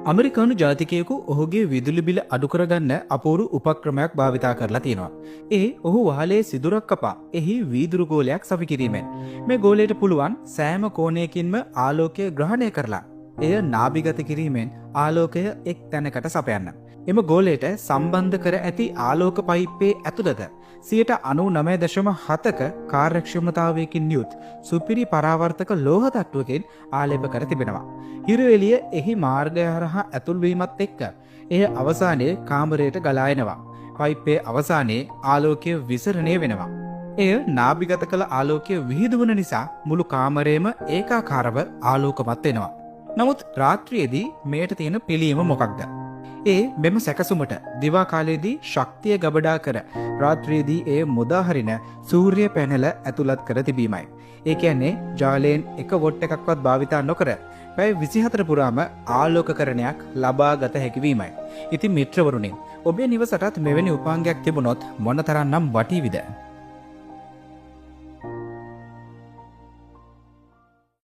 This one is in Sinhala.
අමරිකානු ජාතිකයෙකු ඔහුගේ විදුලි බිල අඩු කරගන්න අපූරු උපක්‍රමයක් භාවිතා කරලා තියෙනවා. ඒ ඔහු වහලේ සිදුරක් කපා එහි වීදුරු ගෝලයක් සවි කිරීමෙන් මේ ගෝලයට පුළුවන් සෑම කෝණයකින්ම ආලෝකය ග්‍රහණය කරලා එය නාභිගත කිරීමෙන් ආලෝකය එක් තැනකට සපයන්න. එම ගෝලයට සම්බන්ධ කර ඇති ආලෝක පයිප්පේ ඇතුළත 99.7ක කාර්යක්ෂමතාවයකින් යුත් සුපිරි පරාවර්තක ලෝහ තට්ටුවකින් ආලේප කර තිබෙනවා. හිරු එළිය එහි මාර්ගය හරහා ඇතුල්වීමත් එක්ක එය අවසානයේ කාමරයට ගලා එනවා. පයිප්පේ අවසානයේ ආලෝකය විසරණය වෙනවා. එය නාභිගත කළ ආලෝකය විහිදුවන නිසා මුළු කාමරයම ඒකාකාරව ආලෝකමත් වෙනවා. නමුත් රාත්‍රියේදී මෙයට තියෙන පිළියම මොකක්ද? ඒ මෙම සැකසුමට දිවා කාලයේදී ශක්තිය ගබඩා කර රාත්‍රියේදී එය මුදාහරින සූර්ය පැනල ඇතුළත් කර තිබීමයි. ඒ කියන්නේ ජාලයෙන් එක වොට් එකක්වත් භාවිතා නොකර පැය 24 පුරාම ආලෝකකරණයක් ලබා ගත හැකි වීමයි. ඉතින් මිත්‍රවරුනි, ඔබේ නිවසටත් මෙවැනි උපාංගයක් තිබුණොත් මොනතරම්නම් වටීවිද?